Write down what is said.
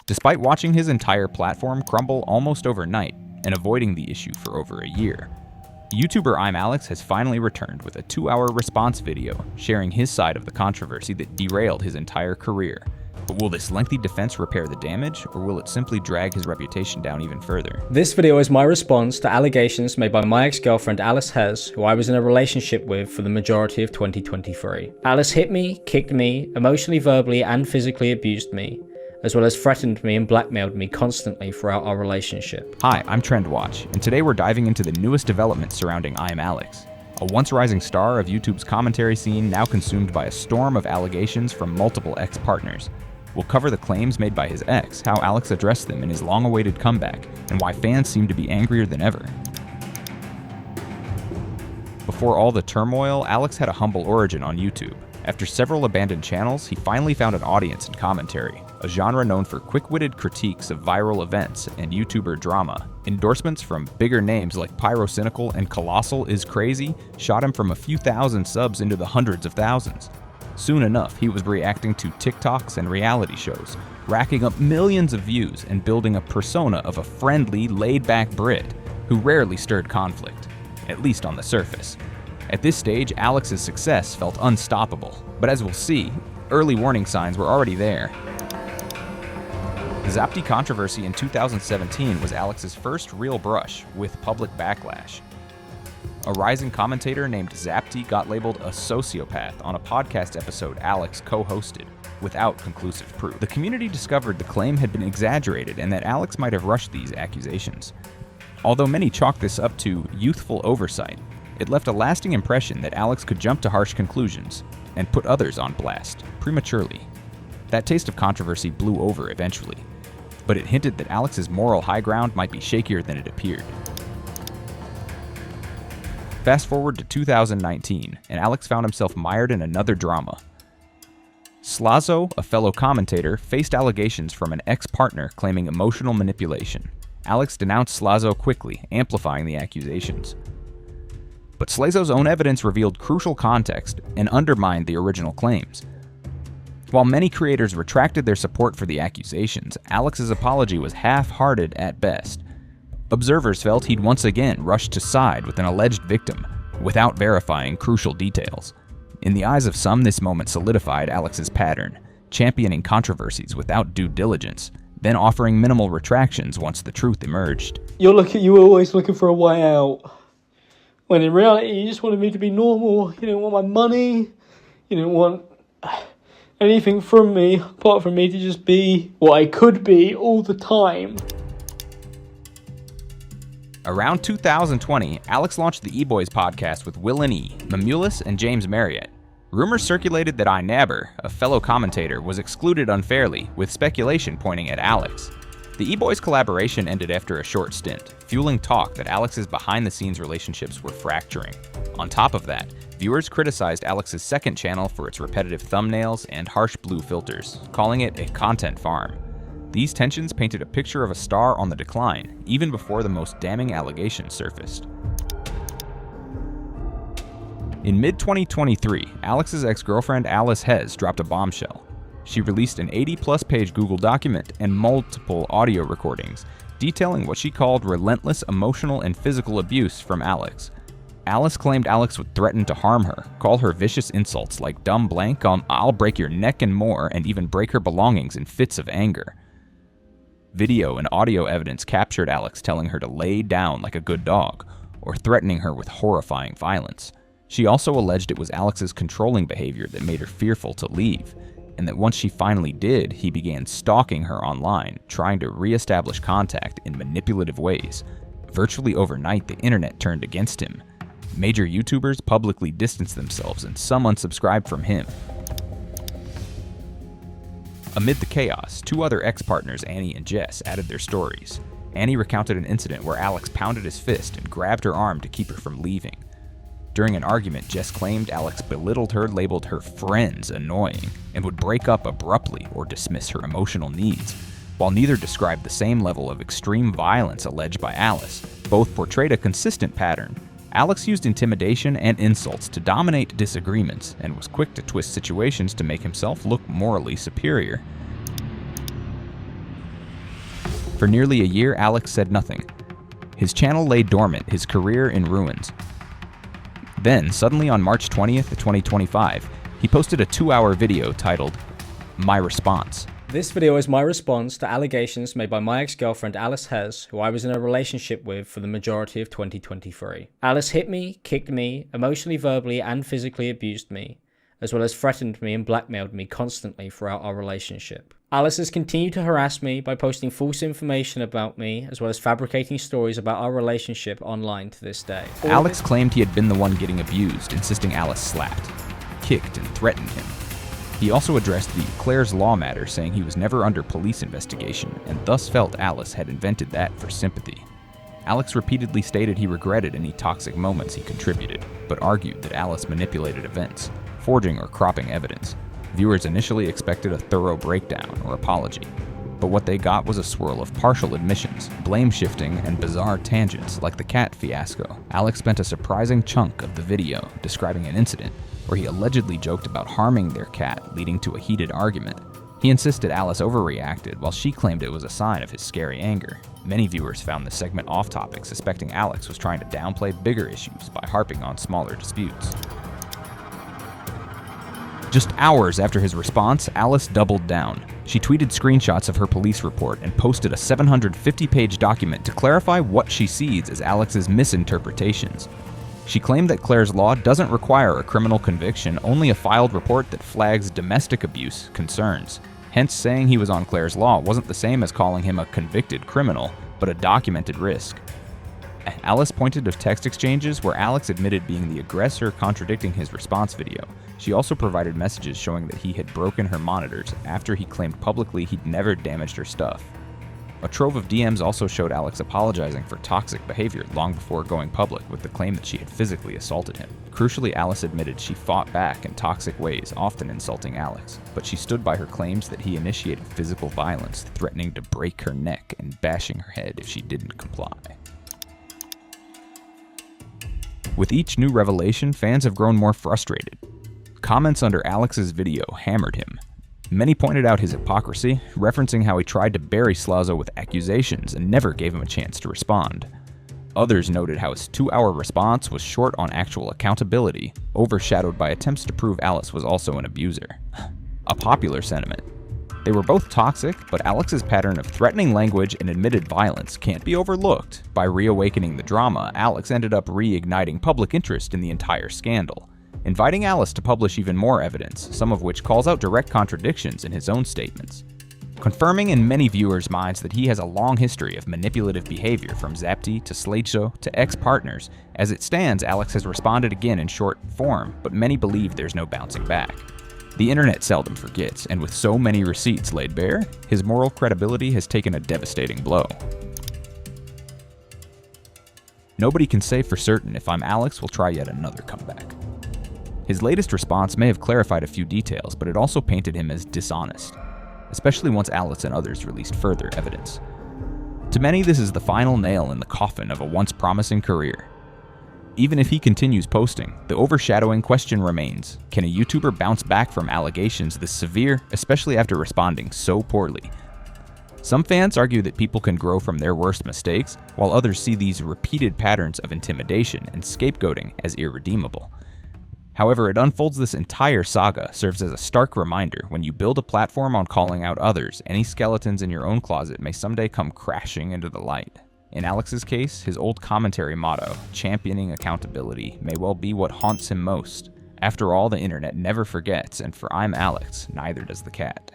despite watching his entire platform crumble almost overnight and avoiding the issue for over a year. YouTuber ImAllexx has finally returned with a 2-hour response video sharing his side of the controversy that derailed his entire career. But will this lengthy defense repair the damage, or will it simply drag his reputation down even further? This video is my response to allegations made by my ex-girlfriend Alice Hez, who I was in a relationship with for the majority of 2023. Alice hit me, kicked me, emotionally, verbally and physically abused me, as well as threatened me and blackmailed me constantly throughout our relationship. Hi, I'm TrendWatch, and today we're diving into the newest developments surrounding ImAllexx, a once rising star of YouTube's commentary scene now consumed by a storm of allegations from multiple ex-partners. We'll cover the claims made by his ex, how Alex addressed them in his long-awaited comeback, and why fans seem to be angrier than ever. Before all the turmoil, Alex had a humble origin on YouTube. After several abandoned channels, he finally found an audience in commentary, a genre known for quick-witted critiques of viral events and YouTuber drama. Endorsements from bigger names like Pyrocynical and Colossal is Crazy shot him from a few thousand subs into the hundreds of thousands. Soon enough, he was reacting to TikToks and reality shows, racking up millions of views and building a persona of a friendly, laid-back Brit who rarely stirred conflict, at least on the surface. At this stage, Alex's success felt unstoppable, but as we'll see, early warning signs were already there. The Zapi controversy in 2017 was Alex's first real brush with public backlash. A rising commentator named Zapi got labeled a sociopath on a podcast episode Alex co-hosted, without conclusive proof. The community discovered the claim had been exaggerated and that Alex might have rushed these accusations. Although many chalked this up to youthful oversight, it left a lasting impression that Alex could jump to harsh conclusions and put others on blast, prematurely. That taste of controversy blew over eventually, but it hinted that Alex's moral high ground might be shakier than it appeared. Fast forward to 2019, and Alex found himself mired in another drama. Slazo, a fellow commentator, faced allegations from an ex-partner claiming emotional manipulation. Alex denounced Slazo quickly, amplifying the accusations. But Slazo's own evidence revealed crucial context and undermined the original claims. While many creators retracted their support for the accusations, Alex's apology was half-hearted at best. Observers felt he'd once again rushed to side with an alleged victim, without verifying crucial details. In the eyes of some, this moment solidified Alex's pattern, championing controversies without due diligence, then offering minimal retractions once the truth emerged. You were always looking for a way out, when in reality you just wanted me to be normal. You didn't want my money, you didn't want anything from me, apart from me to just be what I could be all the time. Around 2020, Alex launched the E-Boys podcast with Will and E, Mamulus, and James Marriott. Rumors circulated that iNabber, a fellow commentator, was excluded unfairly, with speculation pointing at Alex. The E-Boys collaboration ended after a short stint, fueling talk that Alex's behind-the-scenes relationships were fracturing. On top of that, viewers criticized Alex's second channel for its repetitive thumbnails and harsh blue filters, calling it a content farm. These tensions painted a picture of a star on the decline, even before the most damning allegations surfaced. In mid-2023, Alex's ex-girlfriend Alice Hez dropped a bombshell. She released an 80-plus page Google document and multiple audio recordings, detailing what she called relentless emotional and physical abuse from Alex. Alice claimed Alex would threaten to harm her, call her vicious insults like dumb blank, I'll break your neck and more, and even break her belongings in fits of anger. Video and audio evidence captured Alex telling her to lay down like a good dog, or threatening her with horrifying violence. She also alleged it was Alex's controlling behavior that made her fearful to leave, and that once she finally did, he began stalking her online, trying to re-establish contact in manipulative ways. Virtually overnight, the internet turned against him. Major YouTubers publicly distanced themselves, and some unsubscribed from him. Amid the chaos, two other ex-partners, Annie and Jess, added their stories. Annie recounted an incident where Alex pounded his fist and grabbed her arm to keep her from leaving. During an argument, Jess claimed Alex belittled her, labeled her friends annoying, and would break up abruptly or dismiss her emotional needs. While neither described the same level of extreme violence alleged by Alice, both portrayed a consistent pattern. Alex used intimidation and insults to dominate disagreements and was quick to twist situations to make himself look morally superior. For nearly a year, Alex said nothing. His channel lay dormant, his career in ruins. Then, suddenly on March 20th, 2025, he posted a 2-hour video titled, My Response. This video is my response to allegations made by my ex-girlfriend Alice Hez, who I was in a relationship with for the majority of 2023. Alice hit me, kicked me, emotionally, verbally, and physically abused me, as well as threatened me and blackmailed me constantly throughout our relationship. Alice has continued to harass me by posting false information about me, as well as fabricating stories about our relationship online to this day. Alex claimed he had been the one getting abused, insisting Alice slapped, kicked, and threatened him. He also addressed the Claire's Law matter, saying he was never under police investigation, and thus felt Alice had invented that for sympathy. Alex repeatedly stated he regretted any toxic moments he contributed, but argued that Alice manipulated events, forging or cropping evidence. Viewers initially expected a thorough breakdown or apology, but what they got was a swirl of partial admissions, blame shifting, and bizarre tangents like the cat fiasco. Alex spent a surprising chunk of the video describing an incident where he allegedly joked about harming their cat, leading to a heated argument. He insisted Alice overreacted, while she claimed it was a sign of his scary anger. Many viewers found the segment off topic, suspecting Alex was trying to downplay bigger issues by harping on smaller disputes. Just hours after his response, Alice doubled down. She tweeted screenshots of her police report and posted a 750-page document to clarify what she sees as Alex's misinterpretations. She claimed that Claire's Law doesn't require a criminal conviction, only a filed report that flags domestic abuse concerns. Hence, saying he was on Claire's Law wasn't the same as calling him a convicted criminal, but a documented risk. Alice pointed to text exchanges where Alex admitted being the aggressor, contradicting his response video. She also provided messages showing that he had broken her monitors after he claimed publicly he'd never damaged her stuff. A trove of DMs also showed Alex apologizing for toxic behavior long before going public, with the claim that she had physically assaulted him. Crucially, Alice admitted she fought back in toxic ways, often insulting Alex, but she stood by her claims that he initiated physical violence, threatening to break her neck and bashing her head if she didn't comply. With each new revelation, fans have grown more frustrated. Comments under Alex's video hammered him. Many pointed out his hypocrisy, referencing how he tried to bury Slazo with accusations and never gave him a chance to respond. Others noted how his 2-hour response was short on actual accountability, overshadowed by attempts to prove Alice was also an abuser. A popular sentiment. They were both toxic, but Alex's pattern of threatening language and admitted violence can't be overlooked. By reawakening the drama, Alex ended up reigniting public interest in the entire scandal, inviting Alice to publish even more evidence, some of which calls out direct contradictions in his own statements, confirming in many viewers' minds that he has a long history of manipulative behavior from Zapi to Slazo to ex-partners. As it stands, Alex has responded again in short form, but many believe there's no bouncing back. The internet seldom forgets, and with so many receipts laid bare, his moral credibility has taken a devastating blow. Nobody can say for certain if I'm Alex will try yet another comeback. His latest response may have clarified a few details, but it also painted him as dishonest, especially once Alice and others released further evidence. To many, this is the final nail in the coffin of a once promising career. Even if he continues posting, the overshadowing question remains: can a YouTuber bounce back from allegations this severe, especially after responding so poorly? Some fans argue that people can grow from their worst mistakes, while others see these repeated patterns of intimidation and scapegoating as irredeemable. However, it unfolds this entire saga serves as a stark reminder: when you build a platform on calling out others, any skeletons in your own closet may someday come crashing into the light. In Alex's case, his old commentary motto, championing accountability, may well be what haunts him most. After all, the internet never forgets, and for ImAllexx, neither does the cat.